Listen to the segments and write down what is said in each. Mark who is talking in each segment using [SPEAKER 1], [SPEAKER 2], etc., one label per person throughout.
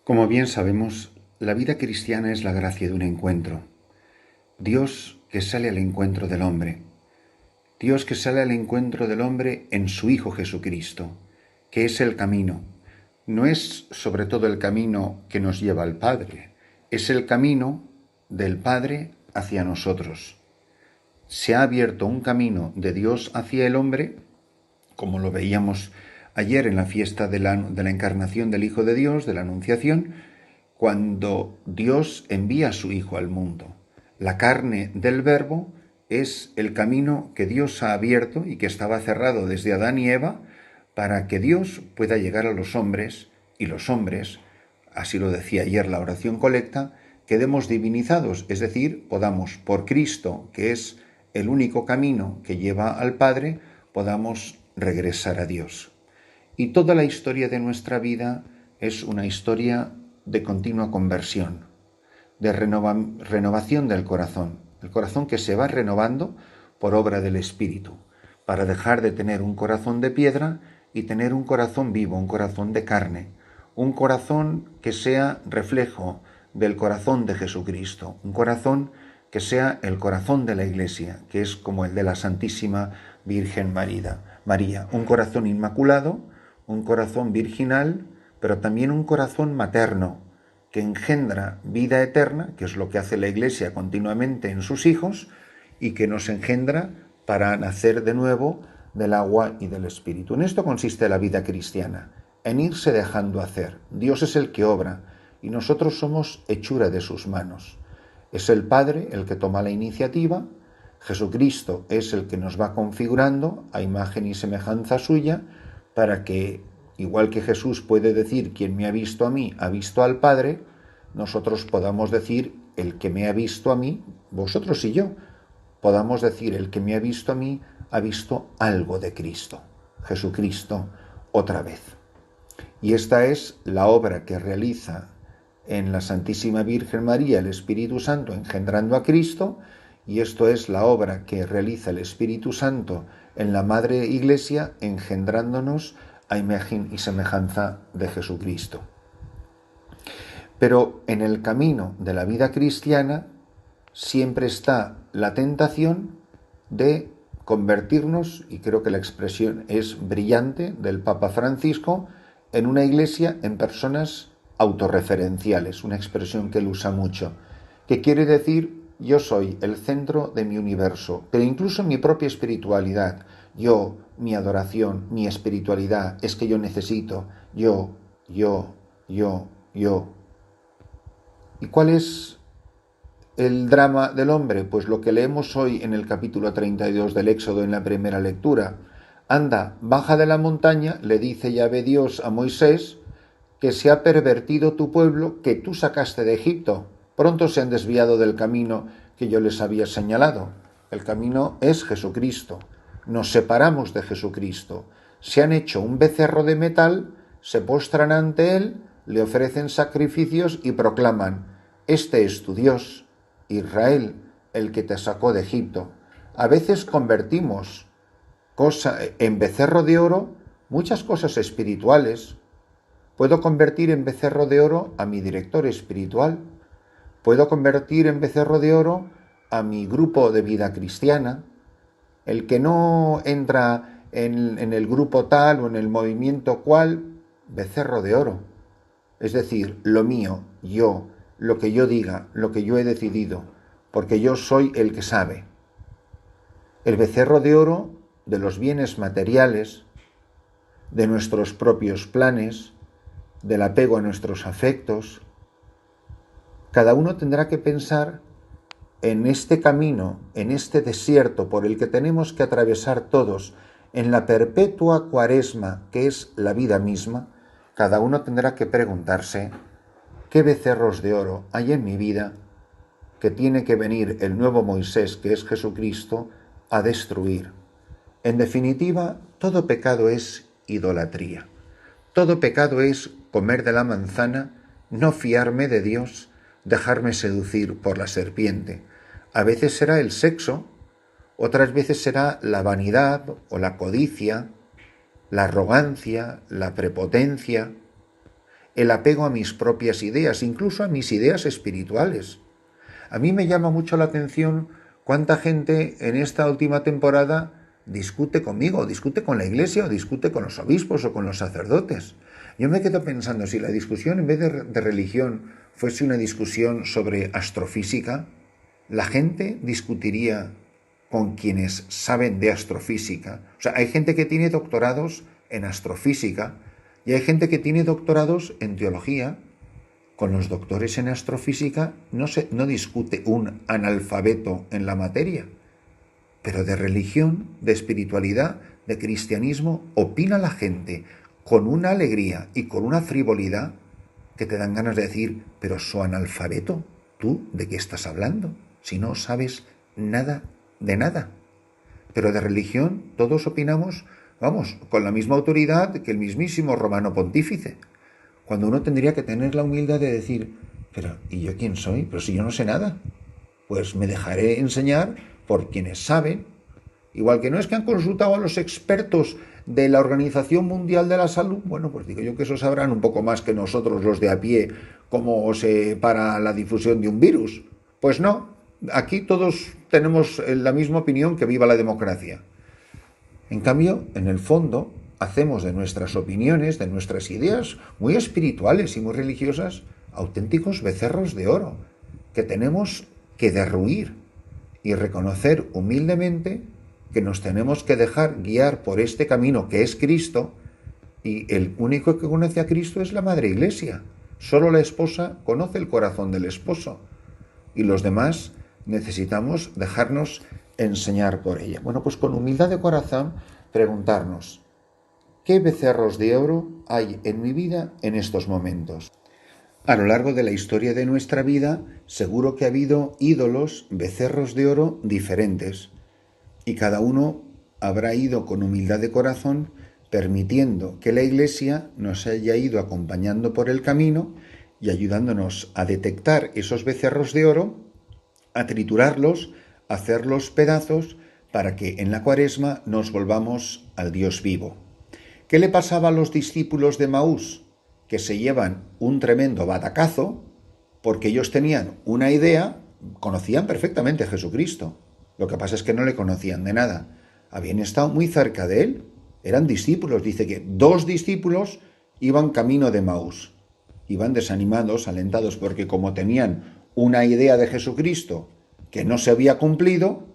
[SPEAKER 1] Como bien sabemos, la vida cristiana es la gracia de un encuentro. Dios que sale al encuentro del hombre. Dios que sale al encuentro del hombre en su Hijo Jesucristo, que es el camino. No es sobre todo el camino que nos lleva al Padre, es el camino del Padre hacia nosotros. Se ha abierto un camino de Dios hacia el hombre, como lo veíamos ayer en la fiesta de la encarnación del Hijo de Dios, de la Anunciación, cuando Dios envía a su Hijo al mundo. La carne del Verbo es el camino que Dios ha abierto y que estaba cerrado desde Adán y Eva para que Dios pueda llegar a los hombres y los hombres, así lo decía ayer la oración colecta, quedemos divinizados, es decir, podamos por Cristo, que es el único camino que lleva al Padre, podamos regresar a Dios. Y toda la historia de nuestra vida es una historia de continua conversión, de renovación del corazón, el corazón que se va renovando por obra del Espíritu, para dejar de tener un corazón de piedra y tener un corazón vivo, un corazón de carne, un corazón que sea reflejo del corazón de Jesucristo, un corazón que sea el corazón de la Iglesia, que es como el de la Santísima Virgen María, un corazón inmaculado, un corazón virginal, pero también un corazón materno, que engendra vida eterna, que es lo que hace la Iglesia continuamente en sus hijos, y que nos engendra para nacer de nuevo del agua y del Espíritu. En esto consiste la vida cristiana, en irse dejando hacer. Dios es el que obra, y nosotros somos hechura de sus manos. Es el Padre el que toma la iniciativa, Jesucristo es el que nos va configurando a imagen y semejanza suya, para que, igual que Jesús puede decir, quien me ha visto a mí, ha visto al Padre, nosotros podamos decir, el que me ha visto a mí, vosotros y yo, podamos decir, el que me ha visto a mí, ha visto algo de Cristo, Jesucristo, otra vez. Y esta es la obra que realiza en la Santísima Virgen María el Espíritu Santo engendrando a Cristo, y esto es la obra que realiza el Espíritu Santo en la Madre Iglesia engendrándonos a imagen y semejanza de Jesucristo. Pero en el camino de la vida cristiana siempre está la tentación de convertirnos, y creo que la expresión es brillante del Papa Francisco, en una iglesia en personas autorreferenciales, una expresión que él usa mucho, que quiere decir yo soy el centro de mi universo, pero incluso mi propia espiritualidad, yo, mi adoración, mi espiritualidad, es que yo necesito, yo. ¿Y cuál es el drama del hombre? Pues lo que leemos hoy en el capítulo 32 del Éxodo en la primera lectura. Anda, baja de la montaña, le dice Yahvé Dios a Moisés, que se ha pervertido tu pueblo que tú sacaste de Egipto. Pronto se han desviado del camino que yo les había señalado. El camino es Jesucristo. Nos separamos de Jesucristo. Se han hecho un becerro de metal, se postran ante él, le ofrecen sacrificios y proclaman, este es tu Dios, Israel, el que te sacó de Egipto. A veces convertimos en becerro de oro muchas cosas espirituales. Puedo convertir en becerro de oro a mi director espiritual. Puedo convertir en becerro de oro a mi grupo de vida cristiana. El que no entra en el grupo tal o en el movimiento cual, becerro de oro. Es decir, lo mío, yo, lo que yo diga, lo que yo he decidido, porque yo soy el que sabe. El becerro de oro de los bienes materiales, de nuestros propios planes, del apego a nuestros afectos. Cada uno tendrá que pensar en este camino, en este desierto por el que tenemos que atravesar todos, en la perpetua cuaresma que es la vida misma. Cada uno tendrá que preguntarse, ¿qué becerros de oro hay en mi vida que tiene que venir el nuevo Moisés, que es Jesucristo, a destruir? En definitiva, todo pecado es idolatría. Todo pecado es comer de la manzana, no fiarme de Dios, dejarme seducir por la serpiente. A veces será el sexo, otras veces será la vanidad o la codicia, la arrogancia, la prepotencia. el apego a mis propias ideas, incluso a mis ideas espirituales. A mí me llama mucho la atención cuánta gente en esta última temporada discute conmigo, discute con la Iglesia o discute con los obispos o con los sacerdotes. Yo me quedo pensando, si la discusión en vez de religión fuese una discusión sobre astrofísica, la gente discutiría con quienes saben de astrofísica. O sea, hay gente que tiene doctorados en astrofísica y hay gente que tiene doctorados en teología. Con los doctores en astrofísica no discute un analfabeto en la materia, pero de religión, de espiritualidad, de cristianismo, opina la gente con una alegría y con una frivolidad que te dan ganas de decir, pero su analfabeto, ¿tú de qué estás hablando? Si no sabes nada de nada. Pero de religión todos opinamos, vamos, con la misma autoridad que el mismísimo Romano Pontífice. Cuando uno tendría que tener la humildad de decir, pero ¿y yo quién soy? Pero si yo no sé nada. Pues me dejaré enseñar por quienes saben. Igual que no es que han consultado a los expertos de la Organización Mundial de la Salud, bueno, pues digo yo que eso sabrán un poco más que nosotros los de a pie cómo se para la difusión de un virus. Pues no, aquí todos tenemos la misma opinión, que viva la democracia. En cambio, en el fondo, hacemos de nuestras opiniones, de nuestras ideas muy espirituales y muy religiosas, auténticos becerros de oro, que tenemos que derruir y reconocer humildemente que nos tenemos que dejar guiar por este camino que es Cristo, y el único que conoce a Cristo es la Madre Iglesia. Solo la esposa conoce el corazón del esposo y los demás necesitamos dejarnos enseñar por ella. Bueno, pues con humildad de corazón preguntarnos, ¿qué becerros de oro hay en mi vida en estos momentos? A lo largo de la historia de nuestra vida, seguro que ha habido ídolos, becerros de oro diferentes, y cada uno habrá ido con humildad de corazón permitiendo que la Iglesia nos haya ido acompañando por el camino y ayudándonos a detectar esos becerros de oro, a triturarlos, a hacerlos pedazos, para que en la Cuaresma nos volvamos al Dios vivo. ¿Qué le pasaba a los discípulos de Maús? Que se llevan un tremendo batacazo porque ellos tenían una idea, conocían perfectamente a Jesucristo. Lo que pasa es que no le conocían de nada. Habían estado muy cerca de él. Eran discípulos. Dice que 2 discípulos iban camino de Maús. Iban desanimados, alentados, porque como tenían una idea de Jesucristo que no se había cumplido,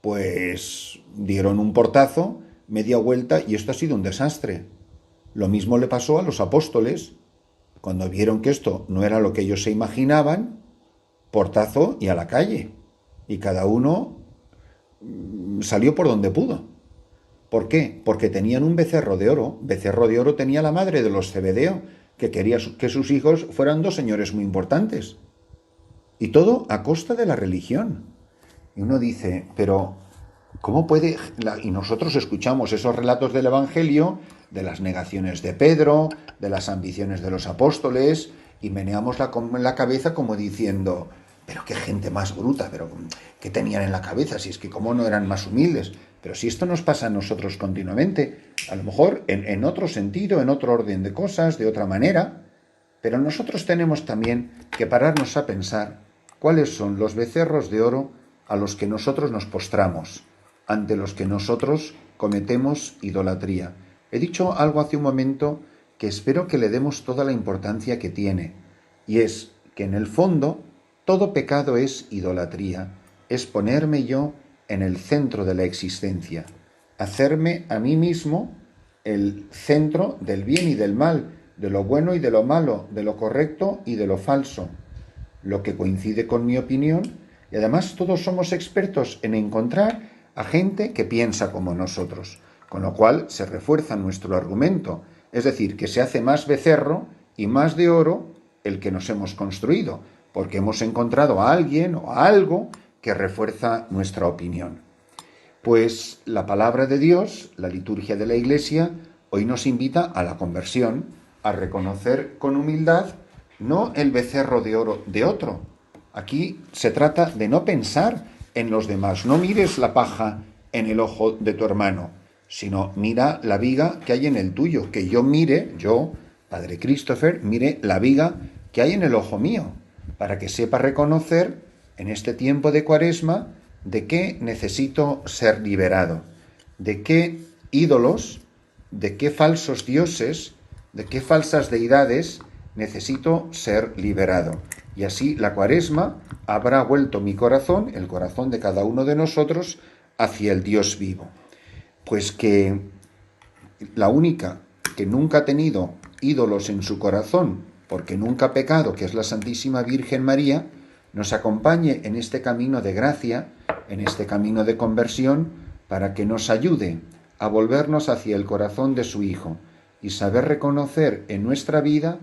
[SPEAKER 1] pues dieron un portazo, media vuelta, y esto ha sido un desastre. Lo mismo le pasó a los apóstoles. Cuando vieron que esto no era lo que ellos se imaginaban, portazo y a la calle. Y cada uno salió por donde pudo. ¿Por qué? Porque tenían un becerro de oro. Becerro de oro tenía la madre de los Zebedeo, que quería que sus hijos fueran 2 señores muy importantes. Y todo a costa de la religión. Y uno dice, pero ¿cómo puede? Y nosotros escuchamos esos relatos del Evangelio, de las negaciones de Pedro, de las ambiciones de los apóstoles, y meneamos la cabeza como diciendo, pero qué gente más bruta, pero ¿qué tenían en la cabeza? Si es que cómo no eran más humildes. Pero si esto nos pasa a nosotros continuamente, a lo mejor en otro sentido, en otro orden de cosas, de otra manera, pero nosotros tenemos también que pararnos a pensar cuáles son los becerros de oro a los que nosotros nos postramos, ante los que nosotros cometemos idolatría. He dicho algo hace un momento que espero que le demos toda la importancia que tiene, y es que en el fondo todo pecado es idolatría, es ponerme yo en el centro de la existencia, hacerme a mí mismo el centro del bien y del mal, de lo bueno y de lo malo, de lo correcto y de lo falso, lo que coincide con mi opinión, y además todos somos expertos en encontrar a gente que piensa como nosotros, con lo cual se refuerza nuestro argumento, es decir, que se hace más becerro y más de oro el que nos hemos construido, porque hemos encontrado a alguien o a algo que refuerza nuestra opinión. Pues la palabra de Dios, la liturgia de la Iglesia, hoy nos invita a la conversión, a reconocer con humildad no el becerro de oro de otro. Aquí se trata de no pensar en los demás, no mires la paja en el ojo de tu hermano, sino mira la viga que hay en el tuyo, que yo mire, yo, Padre Christopher, mire la viga que hay en el ojo mío, para que sepa reconocer en este tiempo de Cuaresma de qué necesito ser liberado, de qué ídolos, de qué falsos dioses, de qué falsas deidades necesito ser liberado. Y así la Cuaresma habrá vuelto mi corazón, el corazón de cada uno de nosotros, hacia el Dios vivo. Pues que la única que nunca ha tenido ídolos en su corazón, porque nunca ha pecado, que es la Santísima Virgen María, nos acompañe en este camino de gracia, en este camino de conversión, para que nos ayude a volvernos hacia el corazón de su Hijo y saber reconocer en nuestra vida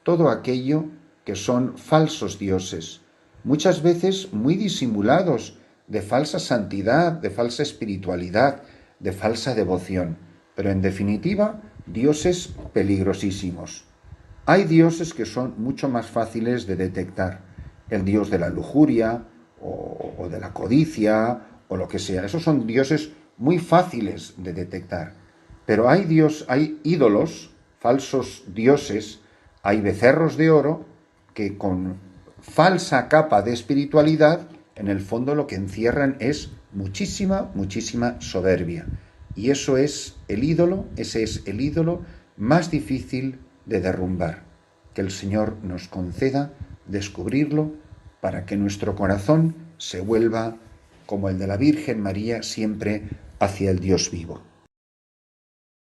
[SPEAKER 1] todo aquello que son falsos dioses, muchas veces muy disimulados, de falsa santidad, de falsa espiritualidad, de falsa devoción, pero en definitiva, dioses peligrosísimos. Hay dioses que son mucho más fáciles de detectar, el dios de la lujuria o de la codicia o lo que sea. Esos son dioses muy fáciles de detectar. Pero hay ídolos, falsos dioses, hay becerros de oro que con falsa capa de espiritualidad, en el fondo lo que encierran es muchísima soberbia. Y eso es el ídolo, ese es el ídolo más difícil de derrumbar. Que el Señor nos conceda descubrirlo para que nuestro corazón se vuelva, como el de la Virgen María, siempre hacia el Dios vivo.